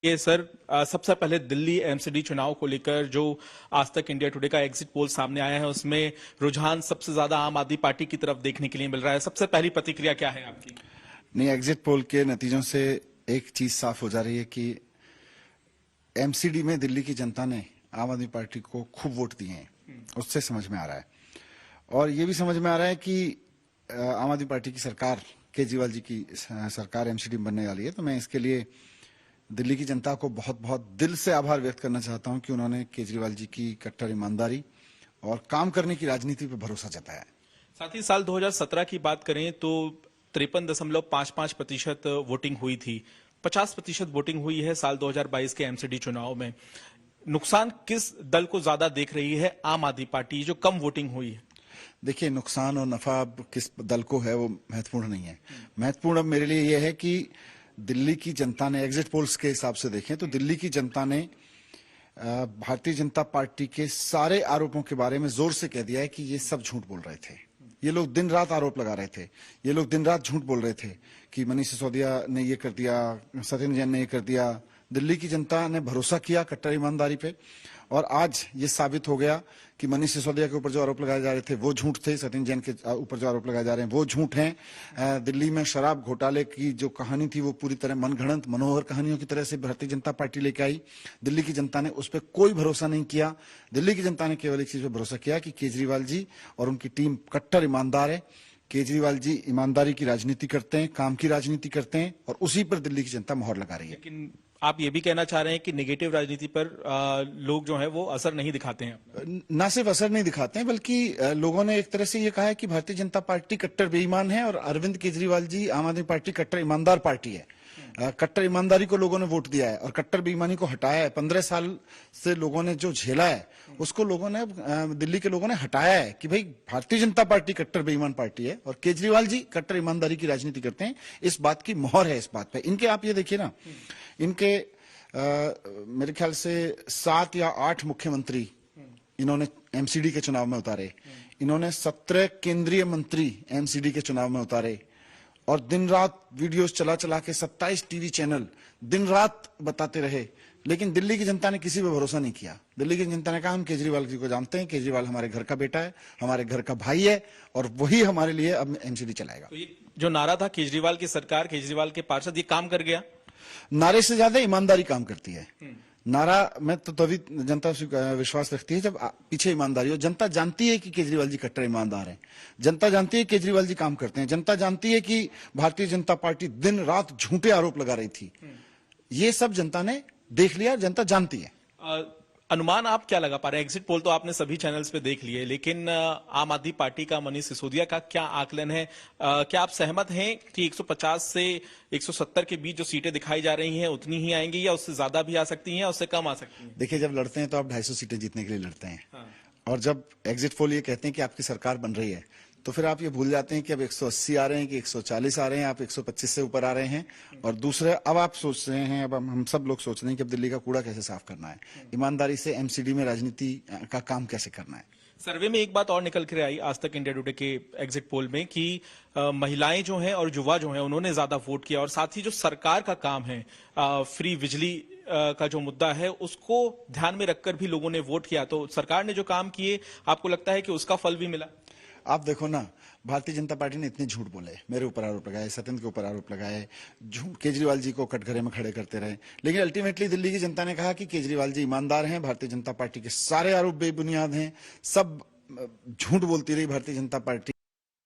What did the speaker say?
ये सर सबसे पहले दिल्ली एमसीडी चुनाव को लेकर जो आज तक इंडिया टुडे का एग्जिट पोल सामने आया है उसमें रुझान सबसे ज्यादा आम आदमी पार्टी की तरफ देखने के लिए मिल रहा है। सबसे पहली प्रतिक्रिया क्या है आपकी? नहीं, एग्जिट पोल के नतीजों से एक चीज साफ हो जा रही है कि एमसीडी में दिल्ली की जनता ने आम आदमी पार्टी को खूब वोट दिए हैं, उससे समझ में आ रहा है। और ये भी समझ में आ रहा है कि आम आदमी पार्टी की सरकार, केजरीवाल जी की सरकार एमसीडी में बनने वाली है। तो मैं इसके लिए दिल्ली की जनता को बहुत बहुत दिल से आभार व्यक्त करना चाहता हूं कि उन्होंने केजरीवाल जी की कट्टर ईमानदारी और काम करने की राजनीति पर भरोसा जताया। साथ ही साल 2017 की बात करें तो 53.55% वोटिंग हुई थी, 50% वोटिंग हुई है साल 2022 के एमसीडी चुनाव में। नुकसान किस दल को ज्यादा देख रही है, आम आदमी पार्टी जो कम वोटिंग हुई है? देखिए, नुकसान और नफा किस दल को है वो महत्वपूर्ण नहीं है। महत्वपूर्ण अब मेरे लिए यह है कि दिल्ली की जनता ने, एग्जिट पोल्स के हिसाब से देखें तो दिल्ली की जनता ने भारतीय जनता पार्टी के सारे आरोपों के बारे में जोर से कह दिया है कि ये सब झूठ बोल रहे थे। ये लोग दिन रात आरोप लगा रहे थे, ये लोग दिन रात झूठ बोल रहे थे कि मनीष सिसोदिया ने ये कर दिया, सत्येंद्र जैन ने ये कर दिया। दिल्ली की जनता ने भरोसा किया कट्टर ईमानदारी पे, और आज ये साबित हो गया कि मनीष सिसोदिया के ऊपर जो आरोप लगाए जा रहे थे वो झूठ थे, सत्येंद्र जैन के ऊपर जो आरोप लगाए जा रहे हैं वो झूठ हैं। दिल्ली में शराब घोटाले की जो कहानी थी वो पूरी तरह मनगढ़ंत मनोहर कहानियों की तरह से भारतीय जनता पार्टी लेके आई। दिल्ली की जनता ने उस पर कोई भरोसा नहीं किया। दिल्ली की जनता ने केवल एक चीज पर भरोसा किया कि केजरीवाल जी और उनकी टीम कट्टर ईमानदार है। केजरीवाल जी ईमानदारी की राजनीति करते हैं, काम की राजनीति करते हैं, और उसी पर दिल्ली की जनता मोहर लगा रही है। लेकिन आप ये भी कहना चाह रहे हैं कि नेगेटिव राजनीति पर लोग जो है वो असर नहीं दिखाते हैं? ना सिर्फ असर नहीं दिखाते हैं, बल्कि लोगों ने एक तरह से ये कहा है कि भारतीय जनता पार्टी कट्टर बेईमान है और अरविंद केजरीवाल जी आम आदमी पार्टी कट्टर ईमानदार पार्टी है। कट्टर ईमानदारी को लोगों ने वोट दिया है और कट्टर बेईमानी को हटाया है। 15 साल से लोगों ने जो झेला है उसको लोगों ने, दिल्ली के लोगों ने हटाया है कि भाई भारतीय जनता पार्टी कट्टर बेईमान पार्टी है और केजरीवाल जी कट्टर ईमानदारी की राजनीति करते हैं। इस बात की मोहर है इस बात पे इनके। आप ये देखिए ना, इनके मेरे ख्याल से 7 या 8 मुख्यमंत्री इन्होंने एमसीडी के चुनाव में उतारे। इन्होंने 17 केंद्रीय मंत्री एमसीडी के चुनाव में उतारे, और दिन रात वीडियोस चला चला के 27 टीवी चैनल दिन रात बताते रहे। लेकिन दिल्ली की जनता ने किसी पे भरोसा नहीं किया। दिल्ली की जनता ने कहा हम केजरीवाल जी को जानते हैं, केजरीवाल हमारे घर का बेटा है, हमारे घर का भाई है, और वही हमारे लिए अब एमसीडी चलाएगा। तो ये जो नारा था केजरीवाल की सरकार, केजरीवाल के पार्षद, ये काम कर गया? नारे से ज्यादा ईमानदारी काम करती है। नारा में तो तभी जनता विश्वास रखती है जब पीछे ईमानदारी हो। जनता जानती है कि केजरीवाल जी कट्टर ईमानदार हैं, जनता जानती है केजरीवाल जी काम करते हैं, जनता जानती है कि भारतीय जनता पार्टी दिन रात झूठे आरोप लगा रही थी। ये सब जनता ने देख लिया, जनता जानती है। अनुमान आप क्या लगा पा रहे हैं? एग्जिट पोल तो आपने सभी चैनल्स पे देख लिए, लेकिन आम आदमी पार्टी का, मनीष सिसोदिया का क्या आकलन है? क्या आप सहमत हैं कि 150 से 170 के बीच जो सीटें दिखाई जा रही हैं उतनी ही आएंगी, या उससे ज्यादा भी आ सकती हैं या उससे कम आ सकती हैं? देखिए, जब लड़ते हैं तो आप 250 सीटें जीतने के लिए लड़ते हैं। हाँ। और जब एग्जिट पोल ये कहते हैं कि आपकी सरकार बन रही है, तो फिर आप ये भूल जाते हैं कि अब 180 आ रहे हैं कि 140 आ रहे हैं, आप 125 से ऊपर आ रहे हैं। और दूसरे, अब आप सोच रहे हैं, अब हम सब लोग सोच रहे हैं कि अब दिल्ली का कूड़ा कैसे साफ करना है, ईमानदारी से एमसीडी में राजनीति का काम कैसे करना है। सर्वे में एक बात और निकल कर आई आज तक इंडिया टुडे के एग्जिट पोल में कि महिलाएं जो हैं और युवा जो हैं उन्होंने ज्यादा वोट किया, और साथ ही जो सरकार का काम है, फ्री बिजली का जो मुद्दा है उसको ध्यान में रखकर भी लोगों ने वोट किया। तो सरकार ने जो काम किए, आपको लगता है कि उसका फल भी मिला? आप देखो ना, भारतीय जनता पार्टी ने इतने झूठ बोले, मेरे ऊपर आरोप लगाए, सत्येंद्र के ऊपर आरोप लगाए, झूठ केजरीवाल जी को कटघरे में खड़े करते रहे, लेकिन अल्टीमेटली दिल्ली की जनता ने कहा कि केजरीवाल जी ईमानदार हैं, भारतीय जनता पार्टी के सारे आरोप बेबुनियाद हैं, सब झूठ बोलती रही भारतीय जनता पार्टी।